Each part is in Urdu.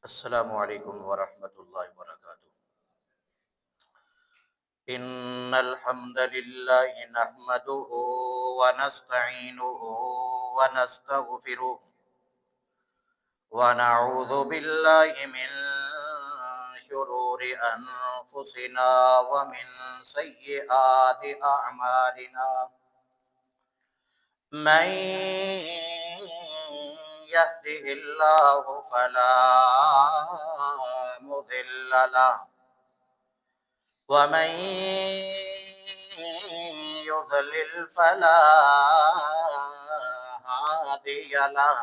السلام علیکم ورحمۃ اللہ وبرکاتہ۔ ان الحمد للہ نحمده ونستعینه ونستغفره ونعوذ باللہ من شرور انفسنا ومن سیئات اعمالنا، من يهده الله فلا مضل له ومن يضلل فلا هادي له،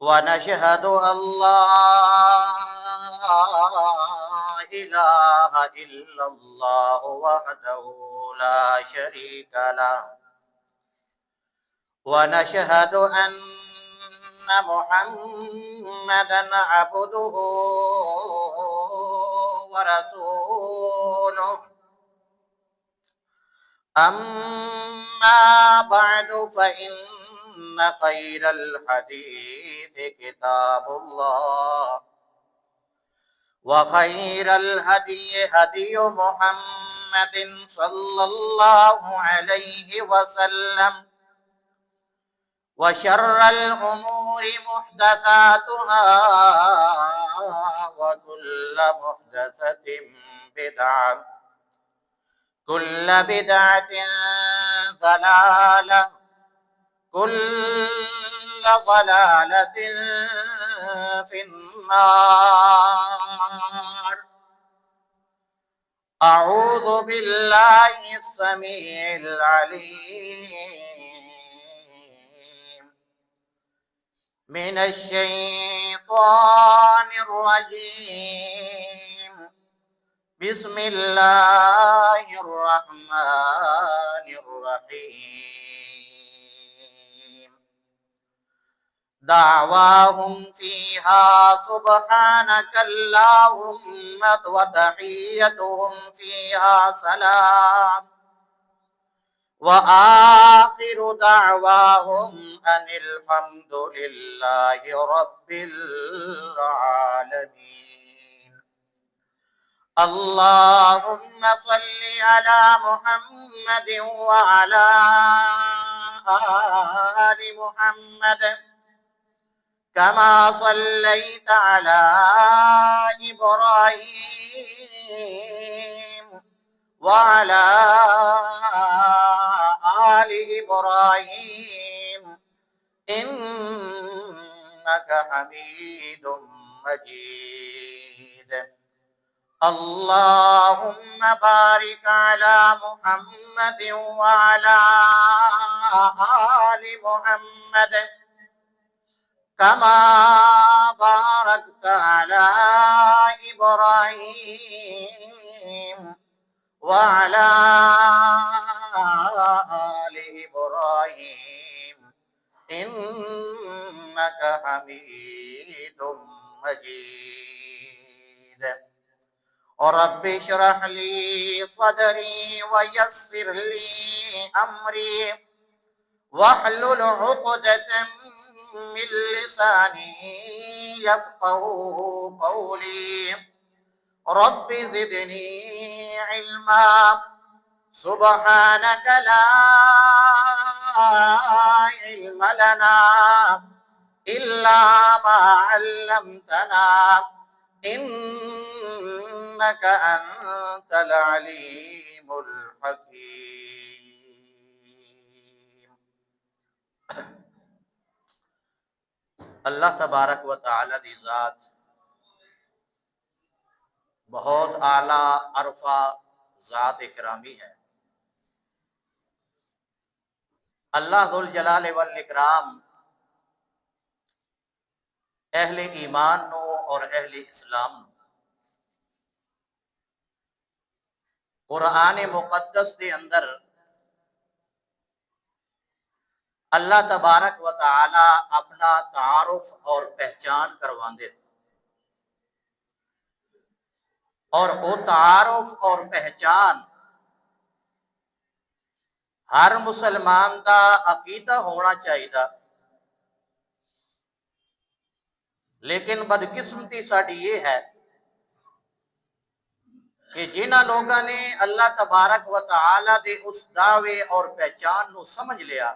ونشهد أن لا إله إلا الله وحده لا شريك له، ونشهد أن محمدا عبده ورسوله. أما بعد فإن خير الحديث كتاب الله، وخير الهدي هدي محمد صلى الله عليه وسلم، وشر الأمور محدثاتها، وكل محدثة بدعة، كل بدعة ضلالة، كل ضلالة في النار. أعوذ بالله السميع العليم من الشيطان الرجيم. بسم الله الرحمن الرحيم. دعواهم فيها سبحانك اللهم، وتحيتهم فيها سلام، وآخر دعواهم أن الحمد لله رب العالمين. اللهم صل على محمد وعلى آل محمد، كما صليت على إبراهيم وعلى آل إبراهيم إنك حميد مجيد. اللهم بارك على محمد وعلى آل محمد، كما باركت على إبراهيم وعلى آل إبراهيم إنك حميد مجيد. رب اشرح لي صدري ويسر لي أمري، واحلل عقدة من لساني يفقه قولي. رب زدني علما، سبحانك لا علم لنا إلا ما علمتنا، إنك أنت العليم الحكيم. اللہ تبارک و تعالی دی ذات بہت اعلیٰ عرفہ ذات اکرامی ہے۔ اللہ ذوالجلال والاکرام اہل ایمان نو اور اہل اسلام نو قرآن مقدس دے اندر اللہ تبارک و تعالی اپنا تعارف اور پہچان کرواندے، اور وہ تعارف اور پہچان ہر مسلمان دا عقیدہ ہونا چاہیے لیکن بدقسمتی ساڈی یہ ہے کہ جنہاں لوگاں نے اللہ تبارک و تعالی دے اس دعوے اور پہچان نو سمجھ لیا،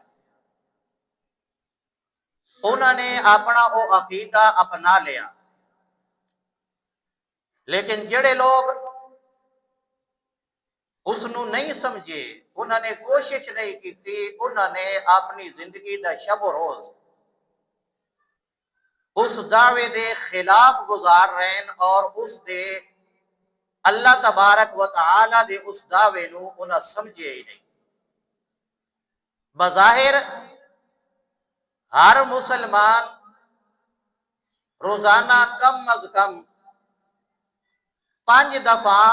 انہوں نے اپنا وہ عقیدہ اپنا لیا، لیکن جڑے لوگ اس نو نہیں سمجھے، انہوں نے کوشش نہیں کی، انہوں نے اپنی زندگی دا شب و روز اس دعوے دے خلاف گزار رہے ہیں، اور اس دے اللہ تبارک و تعالی دے اس دعوے نو انہاں سمجھے ہی نہیں۔ بظاہر ہر مسلمان روزانہ کم از کم 5 دفعہ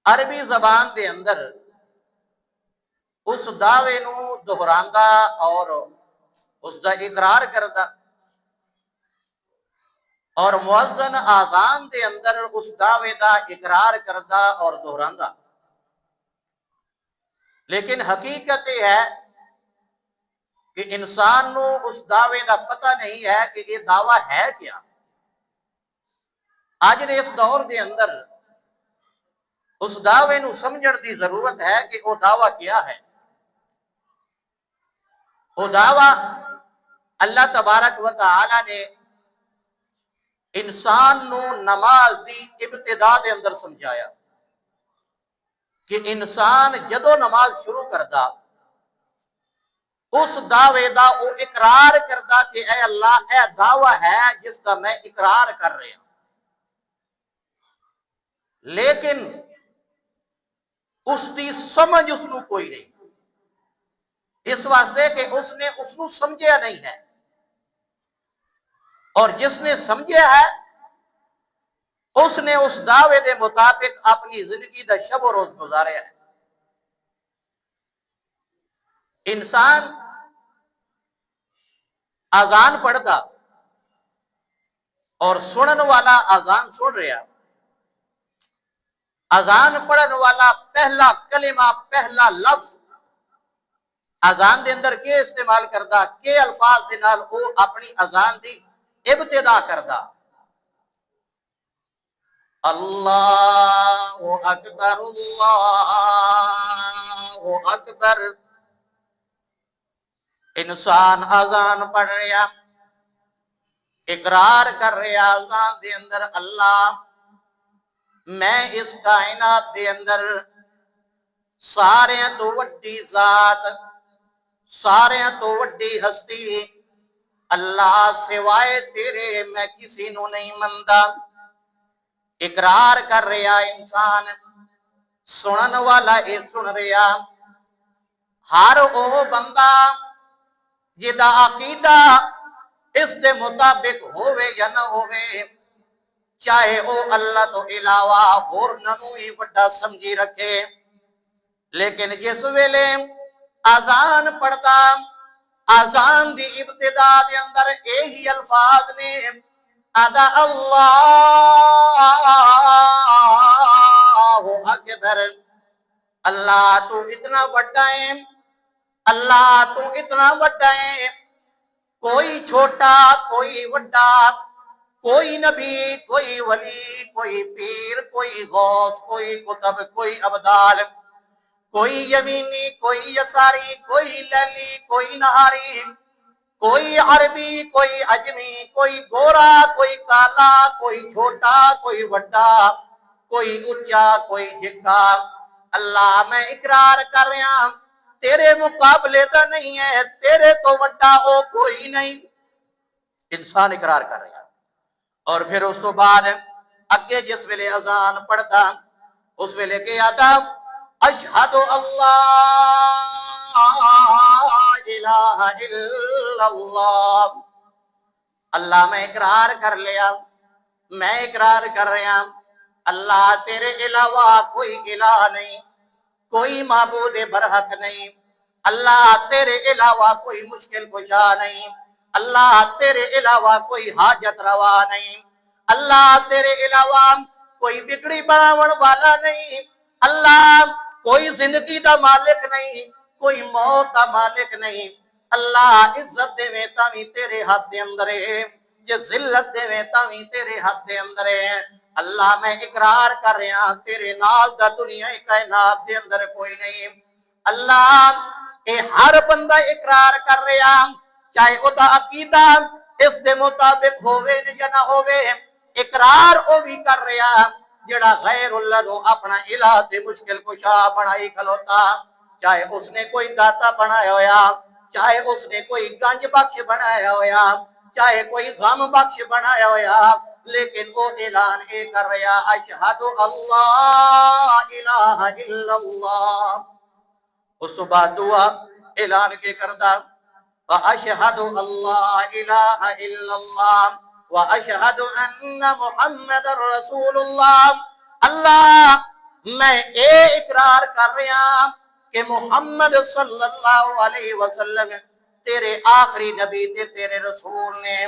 عربی زبان دے اندر اس دعوے نو دہراندا اور اس دا اقرار کردا، اور مؤذن آذان دے اندر اس دعوے دا اقرار کردا اور دہراندا۔ لیکن حقیقت یہ ہے کہ انسان نو اس دعوے دا پتہ نہیں ہے کہ یہ دعویٰ ہے کیا۔ آج دے اس دور دے اندر اس دعوے نو سمجھن دی ضرورت ہے کہ وہ دعویٰ کیا ہے۔ وہ دعویٰ اللہ تبارک و تعالی نے انسان نو نماز دی ابتدا دے اندر سمجھایا کہ انسان جدو نماز شروع کردا اس دعوے دا وہ اقرار کردا کہ اے اللہ اے دعویٰ ہے جس کا میں اقرار کر رہا ہوں، لیکن اس دی سمجھ اس نو کوئی نہیں، اس واسطے کہ اس نے اس نو سمجھیا نہیں ہے، اور جس نے سمجھیا ہے اس نے اس دعوے دے مطابق اپنی زندگی دا شب و روز گزاریا ہے۔ انسان اذان پڑھتا اور سنن والا اذان سن رہا، اذان پڑھن والا پہلا کلمہ پہلا لفظ اذان دے اندر کے استعمال کردا، کے الفاظ دے نال وہ اپنی اذان دی ابتدا کردا، اللہ اکبر اللہ اکبر۔ انسان اذان پڑھ رہا، اقرار کر رہا اذان دے اندر، اللہ میں اس کائنات دے اندر سارے تو وڈی ذات، سارے تو وڈی ہستی اللہ سوائے تیرے میں کسی نو نہیں مندا۔ اقرار کر رہا انسان، سنن والا اے سن رہا، ہر او بندہ جدا عقیدہ اس دے مطابق ہووے یا نہ ہووے، چاہے او اللہ تو علاوہ ہور ننو ہی وڈا سمجھی رکھے، لیکن جس ویلے اذان پڑھدا، اذان دی ابتدا دے اندر یہی الفاظ نے، ادا اللہ اکبر، اللہ تو اتنا بڑا ہے، اللہ تو اتنا بڑا ہے، کوئی چھوٹا کوئی بڑا، کوئی نبی کوئی ولی، کوئی پیر کوئی غوث، کوئی قطب کوئی ابدال، کوئی یمینی کوئی یساری، کوئی لیلی کوئی نہاری، کوئی عربی کوئی عجمی، کوئی گورا کوئی کالا، کوئی چھوٹا کوئی بڑا، کوئی اونچا کوئی جھکا، اللہ میں اقرار کر رہا ہوں تیرے مقابلے تو نہیں ہے، تیرے تو بڑا او کوئی نہیں۔ انسان اقرار کر رہا، اور پھر اس تو بعد اگے جس ویلے اذان پڑھتا اس ویلے کے آتا، اشہد اللہ الہ الا اللہ، اللہ میں اقرار کر لیا، میں اقرار کر رہا اللہ تیرے علاوہ کوئی الہ نہیں، کوئی معبود برحق نہیں، اللہ تیرے علاوہ کوئی مشکل کشا نہیں، اللہ تیرے علاوہ کوئی حاجت روا نہیں، اللہ تیرے علاوہ کوئی بگڑی بناون والا نہیں، اللہ کوئی زندگی دا مالک نہیں، کوئی موت دا مالک نہیں، اللہ عزت دے میں تاوی تیرے ہاتھ دے اندر ہے، جے ذلت دے تاویں تیرے ہاتھ دے اندر ہے اللہ میں اقرار کر رہا تیرے نال دا دنیا کائنات دے اندر کوئی نہیں اللہ اے ہر بندہ اقرار کر رہا چاہے او دا عقیدہ اس دے مطابق ہووے یا نہ ہووے اقرار او بھی کر رہا جڑا غیر اللہ نو اپنا الہ تے مشکل کشا بنائی کھلوتا چاہے اس نے کوئی داتا بنایا ہویا چاہے اس نے کوئی گنج بخش بنایا ہویا چاہے کوئی غم بخش بنایا ہویا لیکن وہ اعلان اے کر رہا اشہد اللہ الہ الا اللہ اس بعد دعا اعلان کے کردہ وَأَشْهَدُ اللَّهَ إِلَهَ إِلَّا اللَّهِ وَأَشْهَدُ أَنَّ مُحَمَّدَ رَسُولُ اللَّهِ اللہ میں اے اقرار کر رہا کہ محمد صلی اللہ علیہ وسلم تیرے آخری نبی تیرے رسول نے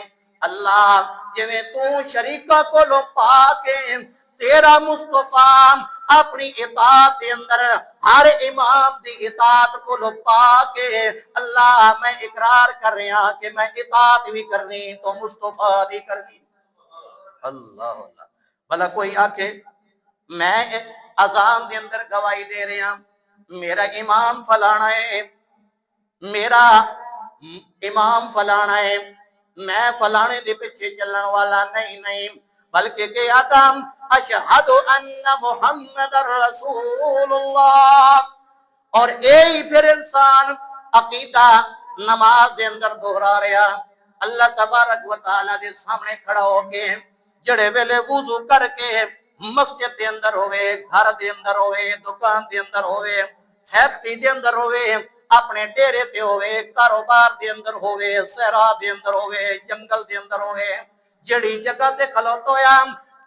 اللہ جویں تو شریکہ کو لو پاکے تیرا مصطفیٰ اپنی اطاعت کے اندر ہر امام دی اطاعت کو لو پاکے اللہ میں اقرار کر رہا کہ میں اطاعت بھی کرنی تو مصطفیٰ دی کرنی اللہ اللہ بھلا کوئی آکے میں اذان دے اندر گواہی دے رہا میرا امام فلانا ہے میرا امام فلانا ہے میں فلانے دے پیچھے چلنے والا نہیں بلکہ کہ آدم اشہد ان محمد رسول اللہ اور یہی پھر انسان عقیدہ نماز دے اندر دہرا رہا اللہ تبارک و تعالی دے سامنے کھڑا ہو کے جڑے ویلے وضو کر کے مسجد دے اندر ہوئے گھر دے اندر ہوئے دکان دے اندر ہوئے فیکٹری دے اندر ہوئے اپنے ڈیرے تے ہوئے کاروبار دے اندر ہوئے صحرا دے اندر ہوئے جنگل دے اندر ہوئے جڑی جگہ تے کھلوتا ہویا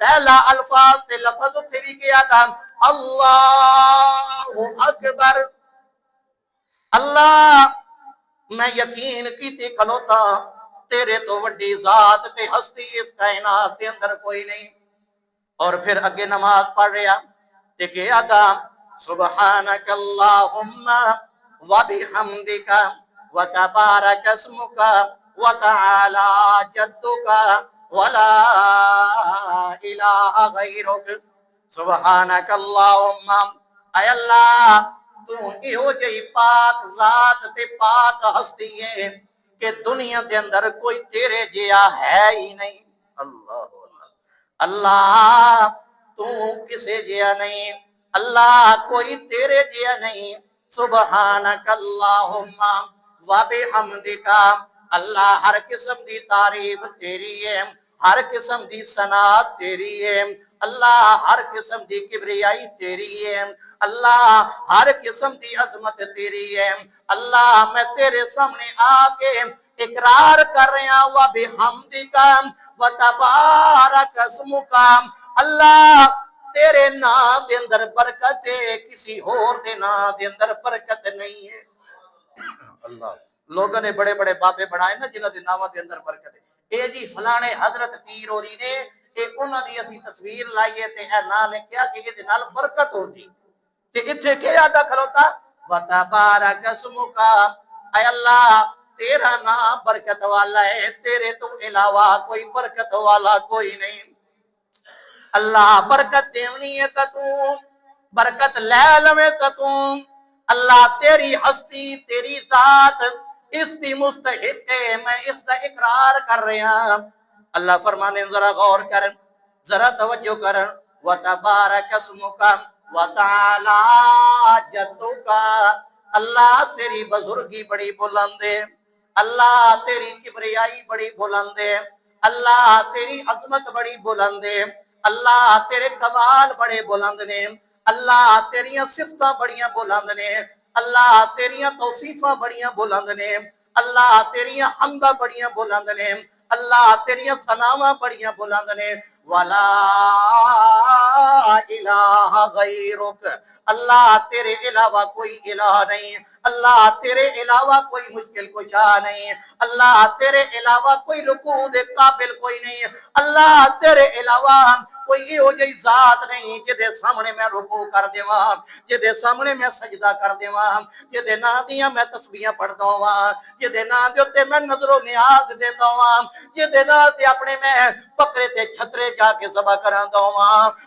پہلا الفاظ تے لفظ اٹھے بھی کیا تھا اللہ اکبر اللہ میں یقین کیتی کھلوتا تیرے تو وڈی ذات تے ہستی اس کائنات دے اندر کوئی نہیں اور پھر اگے نماز پڑھ رہا تے کیا تھا سبحانک اللہم وبحمدک وتبارک اسمک وتعالی جدک ولا الہ غیرک سبحانک اللہم اے اللہ تو ایہو جئی پاک ذات تے پاک ہستی ہے کہ دنیا دے اندر کوئی تیرے جیا ہے ہی نہیں اللہ اللہ تو کسے جیا نہیں اللہ کوئی تیرے جیا نہیں سبحانک اللہم وبحمدک اللہ ہر قسم دی تعریف تیری ہے ہر قسم دی ثنا تیری ہے اللہ ہر قسم دی کبریائی تیری ہے اللہ ہر قسم دی عظمت تیری ہے اللہ میں تیرے سامنے آ کے اقرار کر رہا وبحمدک وتبارک اسمک اللہ تیرے نام دے اندر برکت ہے کسی اور دے نام دے اندر برکت نہیں ہے اللہ لوگوں نے بڑے بڑے بابے بنائے نا جنہاں دے ناماں دے اندر برکت ہے اے جی فلانے حضرت پیر ہوری نے اے انہاں دی اسی تصویر لائیے تے اے نام لکھیا کہ یہ دے نال برکت ہوندی تے ایتھے کیا یاد کھلوتا وتبارک اسمک اے اللہ تیرا نام برکت والا ہے تیرے تو علاوہ کوئی برکت والا کوئی نہیں اللہ برکت دیونی ہے تو برکت لے لوے تو اللہ تیری ہستی تیری ذات اس دی مستحق ہے میں اس دا اقرار کر رہا اللہ فرمانے ذرا غور کر ذرا توجہ کر وتبارک اسمک وتعالی جدک اللہ تیری بزرگی بڑی بلند ہے اللہ تیری کبریائی بڑی بلند ہے اللہ تیری عظمت بڑی بلند ہے اللہ تیرے کمال بڑے بلند نے اللہ تیریاں صفتاں بڑیاں بلند نے اللہ تیریاں توصیفاں بڑیاں بلند نے اللہ تیریاں حمداں بڑیاں بلند نے اللہ تیریاں ثناواں بڑیاں بلند نے ولا الہ غیرک اللہ تیرے علاوہ کوئی الہ نہیں اللہ تیرے علاوہ کوئی مشکل کشا نہیں اللہ تیرے علاوہ کوئی رکوع دے قابل کوئی نہیں اللہ تیرے علاوہ کوئی ਇਹੋ ਜਿਹੀ ذات نہیں ਜਿਹਦੇ ਸਾਹਮਣੇ ਮੈਂ ਰੁਕੂ ਕਰ ਦੇਵਾਂ, ਜਿਹਦੇ ਸਾਹਮਣੇ ਮੈਂ ਸਜਦਾ ਕਰ ਦੇਵਾਂ, ਜਿਹਦੇ ਨਾਂ ਦੀਆਂ ਮੈਂ ਤਸਬੀਹਾਂ ਪੜਦਾ ਹਾਂ, ਜਿਹਦੇ ਨਾਂ ਦੇ ਉੱਤੇ ਮੈਂ ਨਜ਼ਰੋ ਨਿਆਜ਼ ਦੇਂਦਾ ਹਾਂ, ਜਿਹਦੇ ਨਾਂ ਤੇ ਆਪਣੇ ਮੈਂ ਬੱਕਰੇ ਤੇ ਛਤਰੇ ਜਾ ਕੇ ਜ਼ਬਾ ਕਰਾਂਦਾ ਹਾਂ।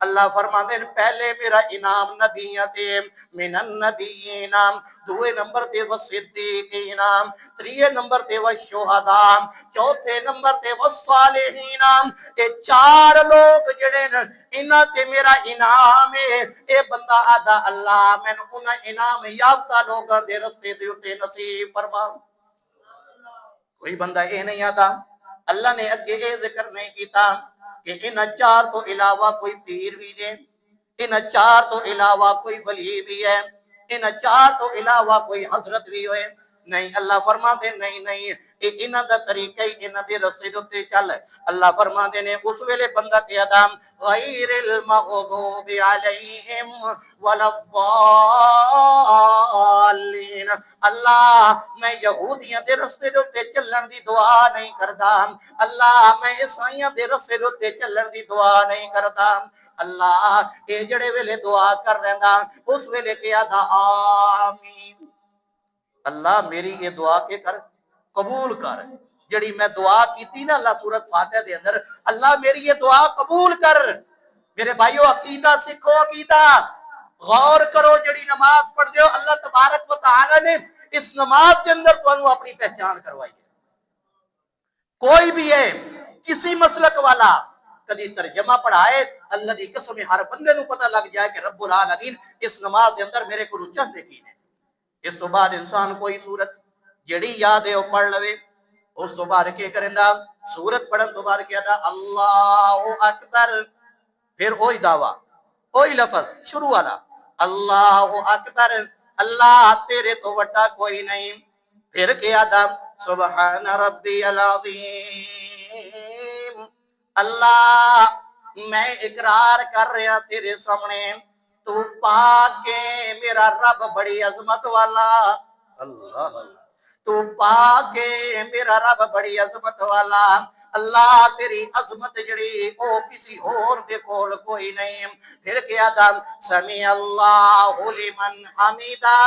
اللہ فرماتے ہیں پہلے میرا انعام نبیاں تے من النبیین، دوے نمبر تے والصدیقین، تریے نمبر تے والشہداء، چوتھے نمبر تے والصالحین۔ اے چار لوگ جڑے انہاں تے میرا انعام ہے۔ اے بندہ آدھا اللہ مینوں انہاں انعام یافتہ لوگاں دے رستے دے اتے نصیب فرما۔ کوئی بندہ اے نہیں آتا، اللہ نے اگے اے ذکر نہیں کیتا کہ ان چار تو علاوہ کوئی پیر بھی ہے، ان چار تو علاوہ کوئی ولی بھی ہے، ان چار تو علاوہ کوئی حضرت بھی ہوئے۔ نہیں، اللہ فرما دے نہیں انہاں دا طریقہ ہی انہاں دے رستے تے چل۔ اللہ فرما دے نے اس ویلے بندہ کہ آدم غیر المغضوب علیہم ولا الضالین، اللہ میں یہودیاں دے رستے تے چلن دی دعا نہیں کردا، اللہ میں عیسائیاں دے رستے تے چلن دی دعا نہیں کردا۔ اللہ اے جڑے ویلے دعا کر رہندا اس ویلے کیا دا آمین، اللہ میری یہ دعا کے کر قبول کر، جڑی میں دعا کیتی نا اللہ سورۃ فاتحہ دے اندر، اللہ میری یہ دعا قبول کر۔ میرے بھائیو عقیدہ سکھو، عقیدہ غور کرو، جڑی نماز پڑھ دیو اللہ تبارک و تعالی نے اس نماز کے اندر تو اپنی پہچان کروائی ہے۔ کوئی بھی ہے کسی مسلک والا کدی ترجمہ پڑھائے، اللہ دی قسم ہر بندے نو پتہ لگ جائے کہ رب العالمین اس نماز کے اندر میرے کو چاہتے کی نے۔ اس تو بعد انسان کوئی صورت جڑی یاد ہے وہ پڑھ لوے، اس تو بعد کیا کرندا سورت پڑھن تو بعد کیا دا اللہ اکبر، پھر وہی دعویٰ وہی لفظ شروع والا اللہ اکبر، اللہ تیرے تو وڈا کوئی نہیں، پھر کیا دا سبحان ربی العظیم، اللہ میں اقرار کر رہا تیرے سامنے تو پاک کے میرا رب بڑی عظمت والا، اللہ تو پاک کے میرا رب بڑی عظمت والا، اللہ تیری عظمت جڑی او کسی اور دے کول کوئی نہیں۔ پھر کیا تھا سمیع اللہ لمن حمیدہ،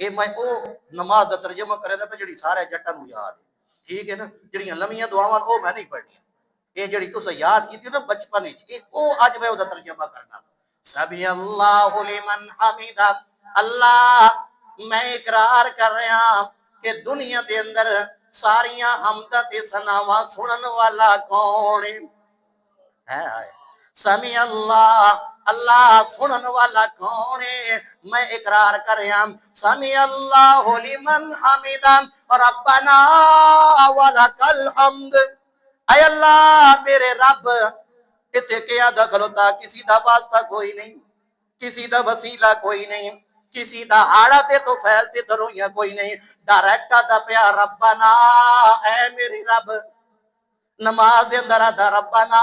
اے میں او نماز دا ترجمہ کرے دا جڑی سارے جٹاں نو یاد ہے، ٹھیک ہے نا، جڑیاں لمیاں دعاواں او میں نہیں پڑھنی، اے جڑی تساں یاد کیتی نا بچپن وچ، اے او اج میں او دا ترجمہ کرنا۔ سمیع اللہ لمن حمیدہ، اللہ میں اقرار کر رہا کہ دنیا دے اندر ساریاں حمدہ تے ثناواں سنن والا کون ہے؟ سمیع اللہ، اللہ سنن والا کون ہے؟ میں اقرار کر رہا سمیع اللہ لمن حمیدہ ربنا ولک الحمد، اے اللہ میرے رب اتنے کیا دخل ہوتا، کسی دا واسطہ کوئی نہیں، کسی دا وسیلہ کوئی نہیں، کسی دا ہاڑا تے تو پھیلتے درویاں کوئی نہیں، ڈائریکٹا دا پیا ربنا، اے میری رب، نماز دے اندر آدھا ربنا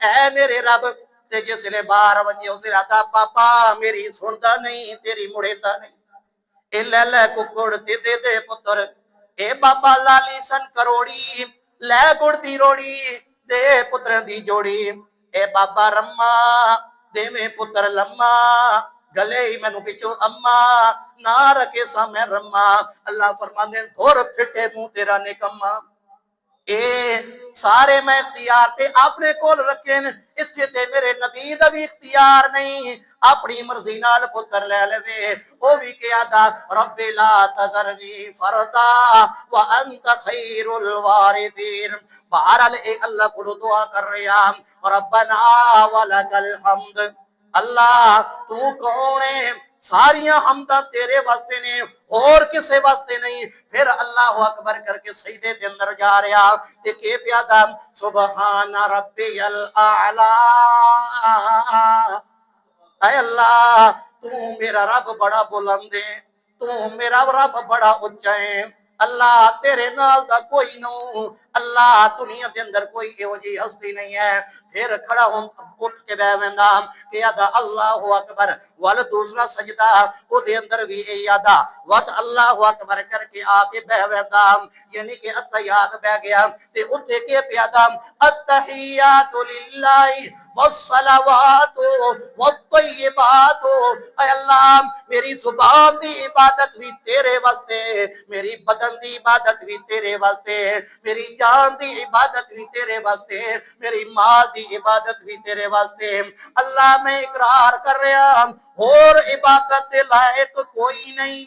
اے میرے رب، تے جس لے بار ونجے اسے آدھا پاپا میری سنتا نہیں تیری مڑیتا نہیں، اے لے لے ککڑ دے دے دے پتر، اے بابا لالی سن کروڑی لے گڑ دی روڑی دے پتر دی جوڑی، اے بابا رما دے میں پتر لما، گلے ہی میں نو پچھو اما نہ رکھے سا میں رما۔ اللہ فرمانے دھور پھٹے منہ تیرا نکما، اے سارے میں اختیار تے اپنے کول رکھے، اتھے تے میرے نبی دا بھی اختیار نہیں، اپنی مرضی نال پتر لے لے، او بھی کیا دا رب لا تذرنی فردا وانت خیر الوارثین۔ بہرحال اے اللہ کو دعا کر رہا ربنا ولک الحمد، اللہ تو کون ہے؟ ساریاں حمدہ تیرے واسطے نے اور کسے واسطے نہیں۔ پھر اللہ اکبر کر کے سجدے دے اندر جا رہا تے کہ پیادا سبحان ربی الاعلی، اے اللہ تو میرا رب بڑا بلند ہے، تو میرا رب بڑا اونچا ہے، اللہ تیرے نال دا کوئی نو، اللہ دنیا دے اندر کوئی ایو جی ہستی نہیں ہے۔ پھر کھڑا ہوں اٹھ کے بہ ویندا کہ یادا اللہ اکبر، وال دوسرا سجدہ او دے اندر بھی اے یادا وقت اللہ اکبر کر کے آ کے بہ ویندا، یعنی کہ اتحیات بہ گیا تے اوتھے کے پیادا التحیات للہ والصلوات والطیبات، اے اللہ میری زبان دی عبادت بھی تیرے واسطے، میری بدن دی عبادت بھی تیرے واسطے، میری جان دی عبادت بھی تیرے واسطے، میری مال دی عبادت بھی تیرے واسطے۔ اللہ میں اقرار کر رہا ہوں اور عبادت دے لائق کوئی نہیں۔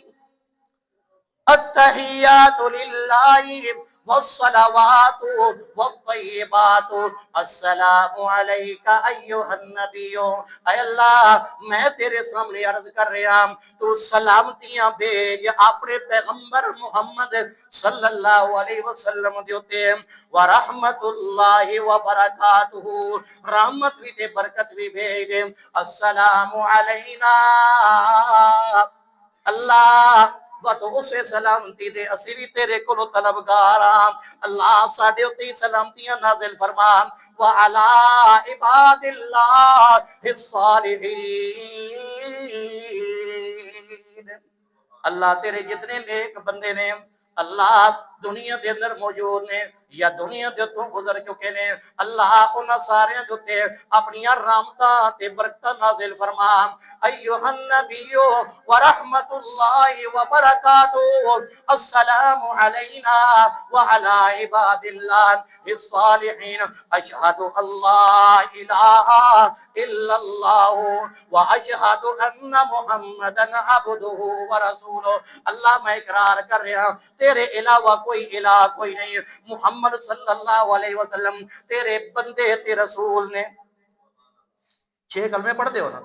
التحیات للہ والصلوات والطیبات، السلام علیکہ ایہا النبی، اے اللہ میں تیرے سامنے عرض کر رہا ہوں تو سلامتیاں بھیج اپنے پیغمبر محمد صلی اللہ علیہ وسلم دیوتے، ورحمت اللہ وبرکاتہ، رحمت بھی دے برکت بھی بھیج، السلام علینا، اللہ تو اسے سلامتی دے، اسی بھی تیرے کلو طلبگار ہاں، اللہ ساڑھے اتی سلامتیاں نازل فرما، وَعَلَىٰ عِبَادِ اللَّهِ الصَّالِحِينَ، اللہ تیرے جتنے نیک بندے نے اللہ دنیا دے اندر موجود نے یا دنیا دے تو گزر چکے نے، اللہ انہاں سارے جو تے اپنی رحمتاں تے برکتاں نازل فرما، ایھا النبی ورحمت اللہ وبرکاتہ، السلام علینا وعلی عباد اللہ الصالحین، اشہد اللہ الہ الا اللہ واشہد ان محمدا عبدہ ورسولہ، اللہ میں اقرار کر رہا ہوں تیرے علاوہ کوئی الہ کوئی نہیں، محمد صلی اللہ علیہ وسلم تیرے بندے تے رسول نے۔ 6 کلمے پڑھ دے ہو نا،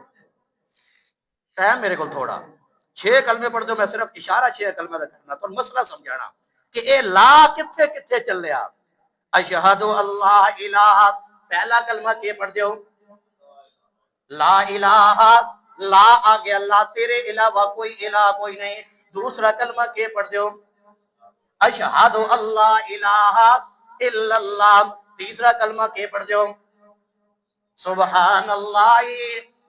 ٹائم میرے کو تھوڑا، 6 کلمے پڑھ دو، میں صرف اشارہ 6 کلمے دا کرنا تو مسئلہ سمجھانا کہ اے لا کتھے کتھے چل رہا۔ اشہد اللہ الہ، پہلا کلمہ کیا پڑھ دیو، لا الہ، لا آگے اللہ تیرے علاوہ کوئی الہ کوئی نہیں، دوسرا کلمہ کیا پڑھ دیو، اشہد اللہ الہ الا اللہ، تیسرا کلمہ کیا پڑھ دیو، سبحان اللہ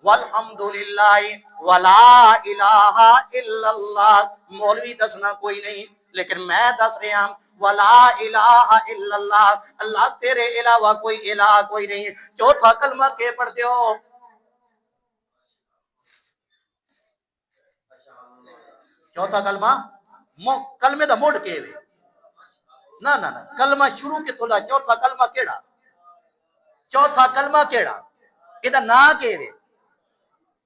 والحمدللہ ولا الہ الا اللہ، مولوی دسنا کوئی نہیں لیکن میں دس رہا ہوں، ولا الہ الا اللہ، اللہ تیرے علاوہ کوئی الہ کوئی نہیں۔ چوتھا کلمہ کیا پڑھ دیو، چوتھا کلمہ کلمے دا موڑ کے وے نا نا نا، کلمہ شروع کے تولا، چوتھا کلمہ کیڑا، چوتھا کلمہ کیڑا، ادھا نا کے وے،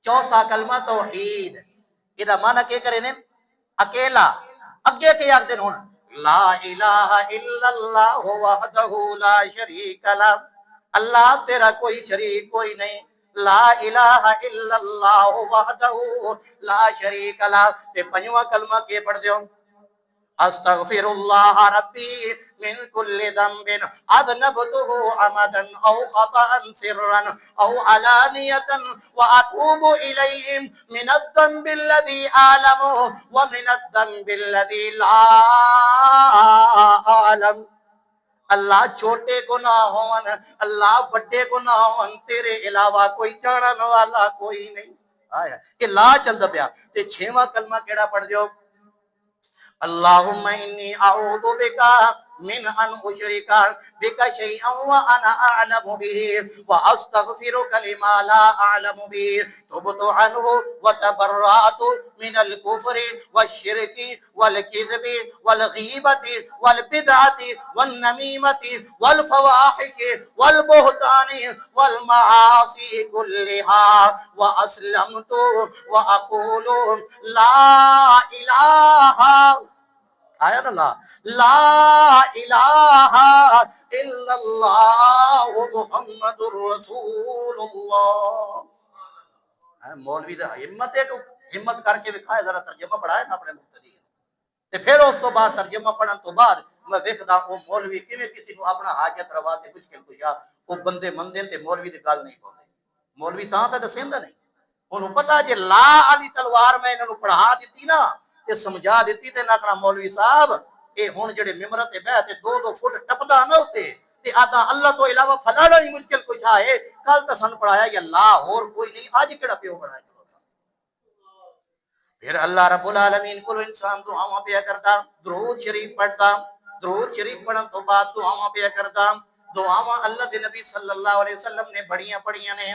چوتھا کلمہ توحید، ادھا معنی کیا کرے نے، اکیلا، اگے کے یاد دن ہونا، لا الہ الا اللہ وحدہ لا شریک لہ، اللہ تیرا کوئی شریک کوئی نہیں، لا الہ الا اللہ وحدہ لا شریک لہ۔ تے پنجواں کلمہ کیا پڑھ دیو، استغفر اللہ ربی من کل ذنب اذنبته عمدا او خطأ سرا او علانیة واتوب الیہم من الذنب الذي اعلم ومن الذنب الذي لا اعلم، اللہ چھوٹے گناہ ہون، اللہ بڑے گناہ ہون، تیرے علاوہ کوئی جانن والا کوئی نہیں۔ آیا کہ لا چل پیا۔ تے 6واں کلمہ کیڑا پڑھ دیو، اللہم انی اعوذ بکا من ان اشرک بک شیئا وانا اعلم به واستغفرک لما لا اعلم به، تبت عنہ وتبرأت من الكفر والشرک والکذب والغیبت والبدعت والنمیمت والفواحش والبہتان والمعاصی كلها واسلمت واقول لا الہ، آیا نا لا الہ الا اللہ محمد رسول اللہ۔ مولوی دا ہمت ہے کہ ہمت کر کے بکھائے، ذرا ترجمہ پڑھائے نا اپنے مقتدی، تے پھر اس تو بعد ترجمہ پڑھن تو بعد میں ویکھدا او مولوی کیویں کسی نو اپنا حاجت روا تے مشکل کشا او بندے مندے تے مولوی دی گل نہیں پاندے، مولوی تاں تے دسیندا نہیں، انہوں پتا جے لا علی تلوار میں انہوں پڑھا دیتی نا تے سمجھا دیتی تے نہ کنا مولوی صاحب اے ہن جڑے ممبر تے بیٹھ تے 2-2 فٹ ٹپدا نہ ہوتے تے آدھا اللہ تو علاوہ فلانا ہی مشکل کچھ ہے، کل تے سن پڑھایا یا لا اور کوئی نہیں، آج کیڑا پیو بنایا۔ پھر اللہ رب العالمین کو انسان دعاواں پیا کرتا، درود شریف پڑھتا، درود شریف پڑھن تو بعد دعاواں پیا کرتا، دعاواں اللہ دے نبی صلی اللہ علیہ وسلم نے بڑیاں پڑھیاں نے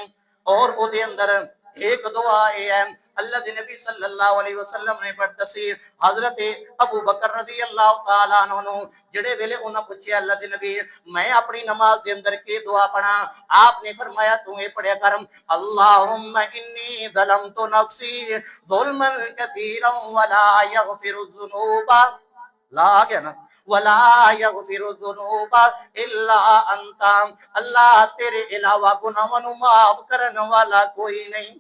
اور او دے اندر ایک دعا اے ہے اللہ دے نبی صلی اللہ علیہ وسلم نے پڑھ دسی حضرت ابو بکر رضی اللہ تعالی عنہ نو جڑے ویلے انہاں پوچھیا اللہ دے نبی میں اپنی نماز دے اندر کی دعا پڑھا آپ نے فرمایا تو اے پڑھیا کر اللہم انی ظلمت نفسی ظلما کثیرا ولا یغفر الذنوب لا گیا نا ولا یغفر الذنوب الا انت اللہ تیرے علاوہ گناہوں نو معاف کرنے والا کوئی نہیں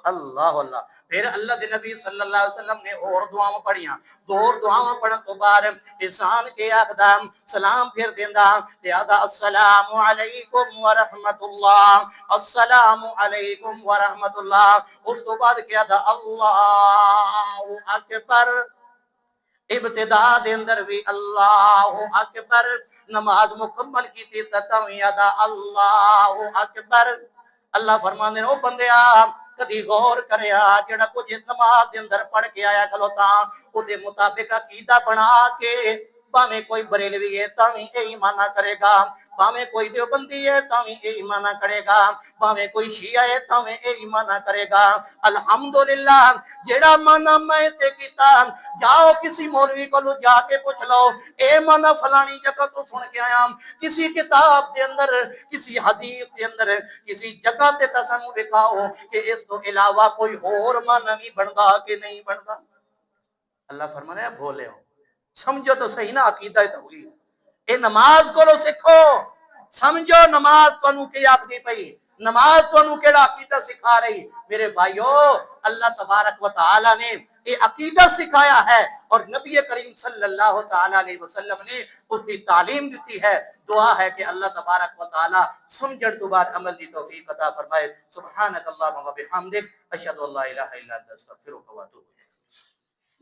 اللہ اللہ پھر اللہ دے نبی صلی اللہ علیہ وسلم نے اور دعاواں پڑھیاں اور دعاواں پڑھن تو بعد انسان کے اقدام سلام پھر دیندا لہذا السلام علیکم ورحمت اللہ السلام علیکم ورحمت اللہ اس تو بعد کیا تھا اللہ اکبر ابتدا دے اندر بھی اللہ اکبر نماز مکمل کی تھی تتویہ دا اللہ اکبر اللہ فرماندے او بندیا کدی غور کریا جڑا کچھ نماز دے اندر پڑھ کے آیا کھلوتا او دے مطابق عقیدہ بنا کے باویں کوئی بریلوی ہے تاویں اے ایمان کرے گا باویں کوئی دیوبندی ہے تاویں اے ایمان کرے گا باویں کوئی شیعہ ہے تاویں اے ایمان کرے گا الحمدللہ جڑا مانا میں تے کیتا جاؤ کسی مولوی کو جا کے پوچھ لو اے مانا فلانی جگہ تو سن کے آیا کسی کتاب دے اندر کسی حدیث دے اندر کسی جگہ تے تسانو دکھاؤ کہ اس تو علاوہ کوئی اور مانا نہیں بندا کہ نہیں بندا اللہ فرمانے ہیں بھولے ہو سمجھو تو صحیح نا عقیدہ توحید اے نماز کو سکھو سمجھو نماز تانوں کی آکھدی پئی نماز تانوں کیڑا عقیدہ سکھا رہی میرے بھائیو اللہ تبارک و تعالی نے یہ عقیدہ سکھایا ہے اور نبی کریم صلی اللہ تعالی علیہ وسلم نے اس کی تعلیم دیتی ہے دعا ہے کہ اللہ تبارک و تعالی سمجھن تو بعد عمل دی توفیق عطا فرمائے سبحانک اللہم و بحمدک اشہد ان لا الہ الا انت استغفرک و اتوب الیک